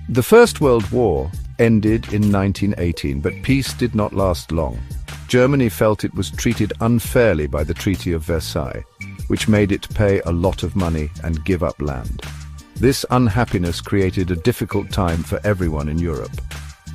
The First World War ended in 1918, but peace did not last long. Germany felt it was treated unfairly by the Treaty of Versailles, which made it pay a lot of money and give up land. This unhappiness created a difficult time for everyone in Europe.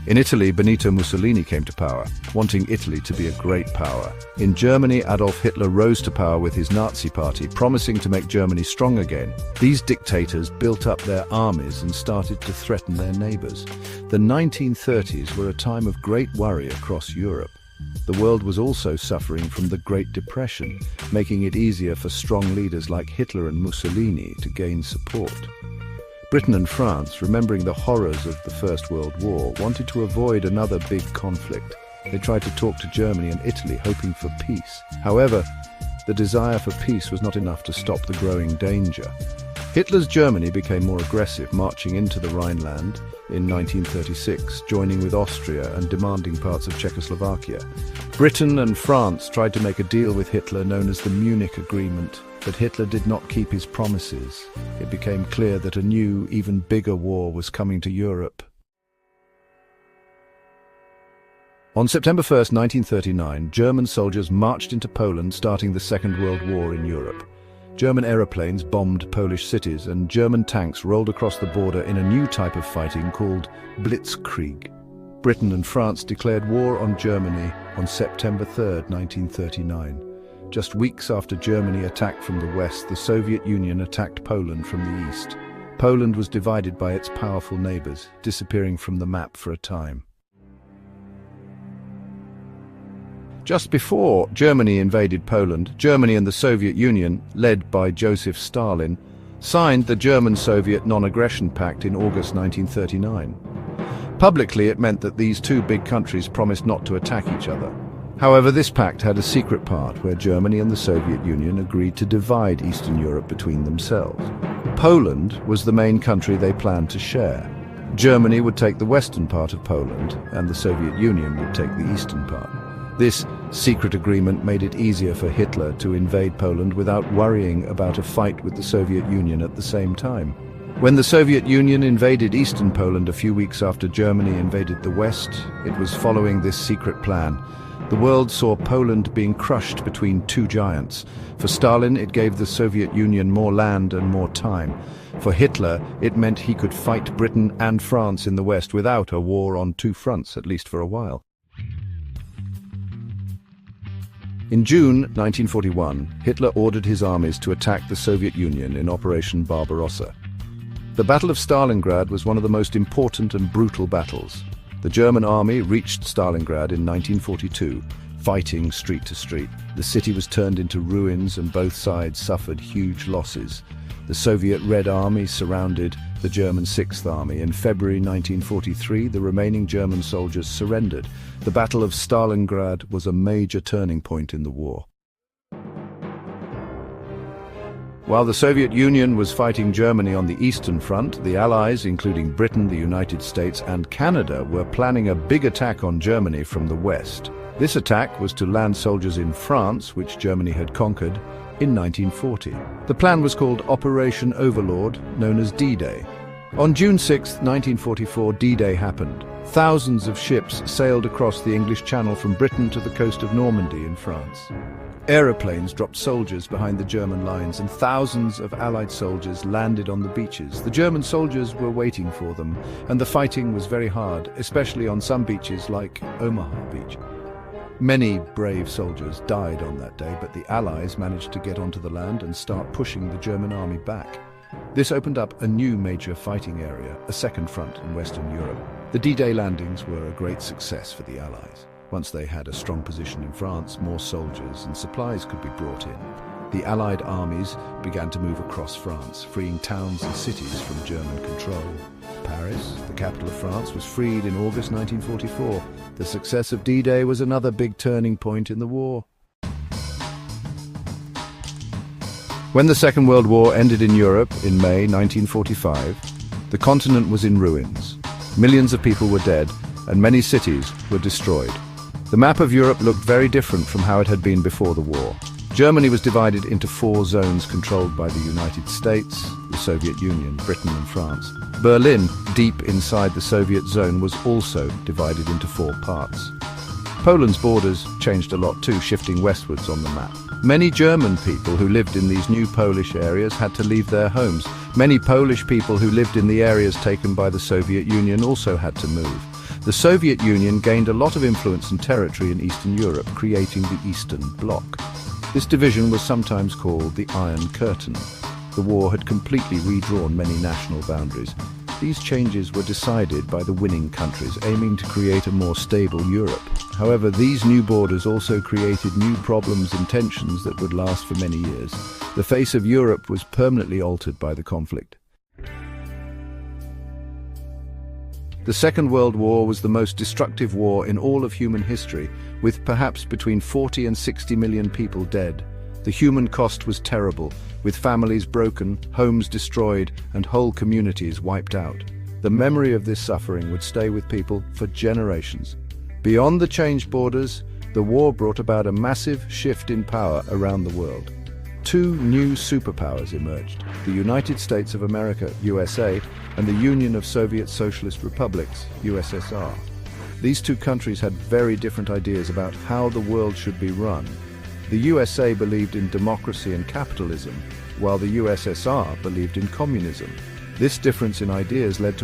In Italy, Benito Mussolini came to power, wanting Italy to be a great power. In Germany, Adolf Hitler rose to power with his Nazi party, promising to make Germany strong again. These dictators built up their armies and started to threaten their neighbors. The 1930s were a time of great worry across Europe. The world was also suffering from the Great Depression, making it easier for strong leaders like Hitler and Mussolini to gain support. Britain and France, remembering the horrors of the First World War, wanted to avoid another big conflict. They tried to talk to Germany and Italy, hoping for peace. However, the desire for peace was not enough to stop the growing danger. Hitler's Germany became more aggressive, marching into the Rhineland in 1936, joining with Austria and demanding parts of Czechoslovakia. Britain and France tried to make a deal with Hitler known as the Munich Agreement, but Hitler did not keep his promises. It became clear that a new, even bigger war was coming to Europe. On September 1st, 1939, German soldiers marched into Poland, starting the Second World War in Europe. German aeroplanes bombed Polish cities, and German tanks rolled across the border in a new type of fighting called Blitzkrieg. Britain and France declared war on Germany on September 3rd, 1939. Just weeks after Germany attacked from the west, the Soviet Union attacked Poland from the east. Poland was divided by its powerful neighbors, disappearing from the map for a time. Just before Germany invaded Poland, Germany and the Soviet Union, led by Joseph Stalin, signed the German-Soviet Non-Aggression Pact in August 1939. Publicly, it meant that these two big countries promised not to attack each other. However, this pact had a secret part where Germany and the Soviet Union agreed to divide Eastern Europe between themselves. Poland was the main country they planned to share. Germany would take the western part of Poland, and the Soviet Union would take the eastern part. This secret agreement made it easier for Hitler to invade Poland without worrying about a fight with the Soviet Union at the same time. When the Soviet Union invaded eastern Poland a few weeks after Germany invaded the west, it was following this secret plan. The world saw Poland being crushed between two giants. For Stalin, it gave the Soviet Union more land and more time. For Hitler, it meant he could fight Britain and France in the west without a war on two fronts, at least for a while. In June 1941, Hitler ordered his armies to attack the Soviet Union in Operation Barbarossa. The Battle of Stalingrad was one of the most important and brutal battles. The German army reached Stalingrad in 1942, fighting street to street. The city was turned into ruins and both sides suffered huge losses. The Soviet Red Army surrounded the German Sixth Army. In February 1943, the remaining German soldiers surrendered. The Battle of Stalingrad was a major turning point in the war. While the Soviet Union was fighting Germany on the Eastern Front, the Allies, including Britain, the United States, and Canada, were planning a big attack on Germany from the west. This attack was to land soldiers in France, which Germany had conquered, in 1940. The plan was called Operation Overlord, known as D-Day. On June 6, 1944, D-Day happened. Thousands of ships sailed across the English Channel from Britain to the coast of Normandy in France. Aeroplanes dropped soldiers behind the German lines, and thousands of Allied soldiers landed on the beaches. The German soldiers were waiting for them, and the fighting was very hard, especially on some beaches like Omaha Beach. Many brave soldiers died on that day, but the Allies managed to get onto the land and start pushing the German army back. This opened up a new major fighting area, a second front in Western Europe. The D-Day landings were a great success for the Allies. Once they had a strong position in France, more soldiers and supplies could be brought in. The Allied armies began to move across France, freeing towns and cities from German control. Paris, the capital of France, was freed in August 1944. The success of D-Day was another big turning point in the war. When the Second World War ended in Europe in May 1945, the continent was in ruins. Millions of people were dead, and many cities were destroyed. The map of Europe looked very different from how it had been before the war. Germany was divided into 4 zones controlled by the United States, the Soviet Union, Britain and France. Berlin, deep inside the Soviet zone, was also divided into 4 parts. Poland's borders changed a lot too, shifting westwards on the map. Many German people who lived in these new Polish areas had to leave their homes. Many Polish people who lived in the areas taken by the Soviet Union also had to move. The Soviet Union gained a lot of influence and territory in Eastern Europe, creating the Eastern Bloc. This division was sometimes called the Iron Curtain. The war had completely redrawn many national boundaries. These changes were decided by the winning countries, aiming to create a more stable Europe. However, these new borders also created new problems and tensions that would last for many years. The face of Europe was permanently altered by the conflict. The Second World War was the most destructive war in all of human history, with perhaps between 40 and 60 million people dead. The human cost was terrible, with families broken, homes destroyed, and whole communities wiped out. The memory of this suffering would stay with people for generations. Beyond the changed borders, the war brought about a massive shift in power around the world. 2 new superpowers emerged: the United States of America, USA, and the Union of Soviet Socialist Republics, USSR. These 2 countries had very different ideas about how the world should be run. The USA believed in democracy and capitalism, while the USSR believed in communism. This difference in ideas led to